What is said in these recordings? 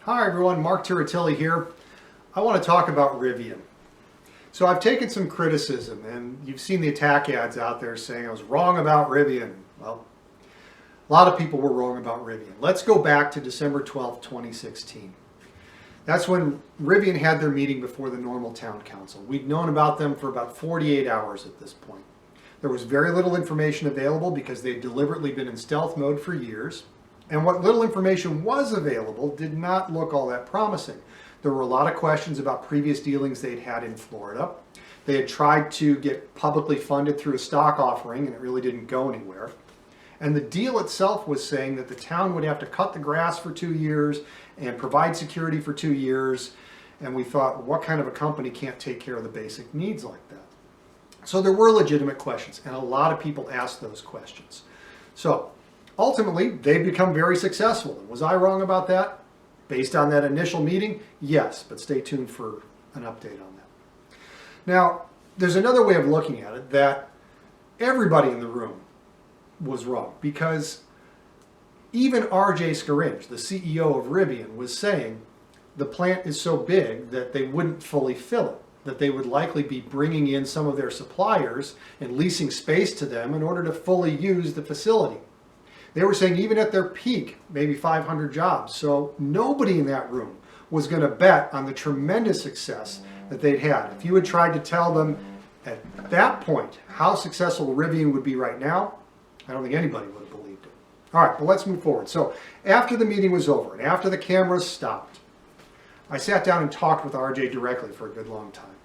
Hi everyone, Marc here. I want to talk about Rivian. So I've taken some criticism, and you've seen the attack ads out there saying I was wrong about Rivian. Well, a lot of people were wrong about Rivian. Let's go back to December 12th, 2016. That's when Rivian had their meeting before the normal town council. We'd known about them for about 48 hours at this point. There was very little information available because they'd deliberately been in stealth mode for years. And what little information was available did not look all that promising. There were a lot of questions about previous dealings they'd had in Florida. They had tried to get publicly funded through a stock offering, and it really didn't go anywhere. And the deal itself was saying that the town would have to cut the grass for 2 years and provide security for 2 years. And we thought, what kind of a company can't take care of the basic needs like that? So there were legitimate questions, and a lot of people asked those questions. So ultimately, they've become very successful. Was I wrong about that? Based on that initial meeting? Yes, but stay tuned for an update on that. Now, there's another way of looking at it, that everybody in the room was wrong, because even R.J. Scaringe, the CEO of Rivian, was saying the plant is so big that they wouldn't fully fill it, that they would likely be bringing in some of their suppliers and leasing space to them in order to fully use the facility. They were saying even at their peak, maybe 500 jobs. So nobody in that room was going to bet on the tremendous success that they'd had. If you had tried to tell them at that point how successful Rivian would be right now, I don't think anybody would have believed it. All right, but let's move forward. So after the meeting was over and after the cameras stopped, I sat down and talked with RJ directly for a good long time.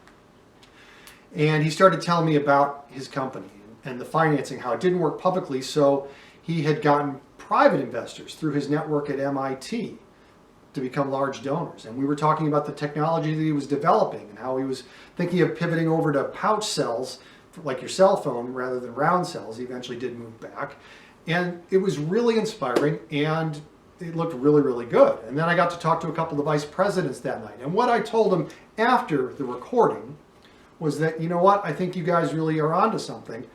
And he started telling me about his company and the financing, how it didn't work publicly, so he had gotten private investors through his network at MIT to become large donors. And we were talking about the technology that he was developing and how he was thinking of pivoting over to pouch cells, like your cell phone, rather than round cells. He eventually did move back. And it was really inspiring, and it looked really, really good. And then I got to talk to a couple of the vice presidents that night. And what I told them after the recording was that, you know what, I think you guys really are onto something.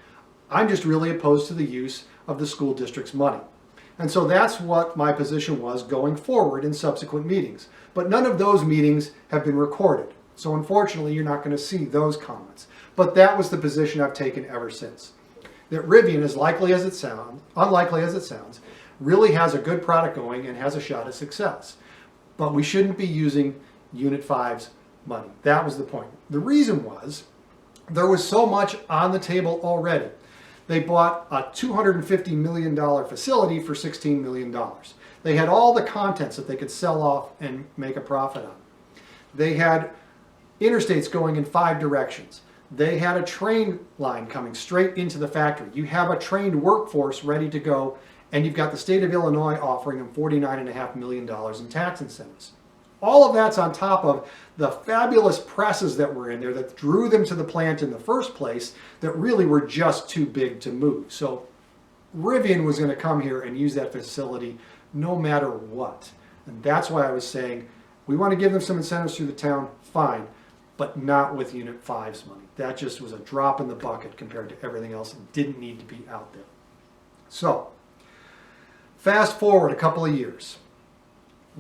I'm just really opposed to the use of the school district's money. And so that's what my position was going forward in subsequent meetings. But none of those meetings have been recorded. So unfortunately, you're not going to see those comments. But that was the position I've taken ever since. That Rivian, as unlikely as it sounds, really has a good product going and has a shot at success. But we shouldn't be using Unit 5's money. That was the point. The reason was there was so much on the table already. They bought a $250 million facility for $16 million. They had all the contents that they could sell off and make a profit on. They had interstates going in 5 directions. They had a train line coming straight into the factory. You have a trained workforce ready to go, and you've got the state of Illinois offering them $49.5 million in tax incentives. All of that's on top of the fabulous presses that were in there that drew them to the plant in the first place that really were just too big to move. So Rivian was going to come here and use that facility no matter what. And that's why I was saying, we want to give them some incentives through the town, fine, but not with Unit 5's money. That just was a drop in the bucket compared to everything else and didn't need to be out there. So fast forward a couple of years.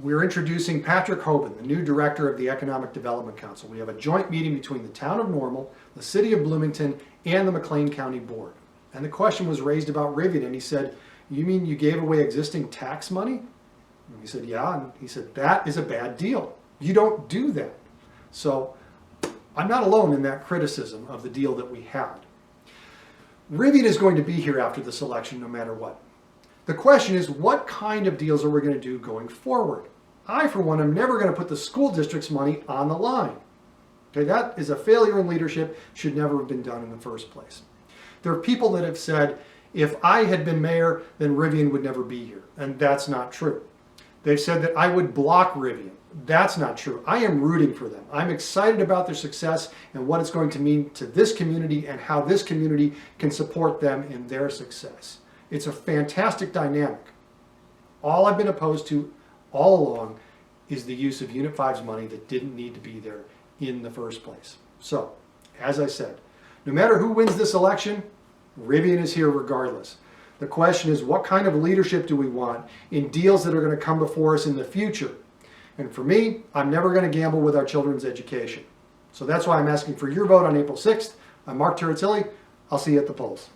We're introducing Patrick Hoban, the new director of the Economic Development Council. We have a joint meeting between the town of Normal, the city of Bloomington, and the McLean County Board. And the question was raised about Rivian, and he said, you mean you gave away existing tax money? And we said, yeah. And he said, that is a bad deal. You don't do that. So I'm not alone in that criticism of the deal that we had. Rivian is going to be here after this election no matter what. The question is, what kind of deals are we going to do going forward? I, for one, am never going to put the school district's money on the line. Okay, that is a failure in leadership, should never have been done in the first place. There are people that have said, if I had been mayor, then Rivian would never be here. And that's not true. They've said that I would block Rivian. That's not true. I am rooting for them. I'm excited about their success and what it's going to mean to this community and how this community can support them in their success. It's a fantastic dynamic. All I've been opposed to all along is the use of Unit 5's money that didn't need to be there in the first place. So, as I said, no matter who wins this election, Rivian is here regardless. The question is, what kind of leadership do we want in deals that are going to come before us in the future? And for me, I'm never going to gamble with our children's education. So that's why I'm asking for your vote on April 6th. I'm Marc Turritilli. I'll see you at the polls.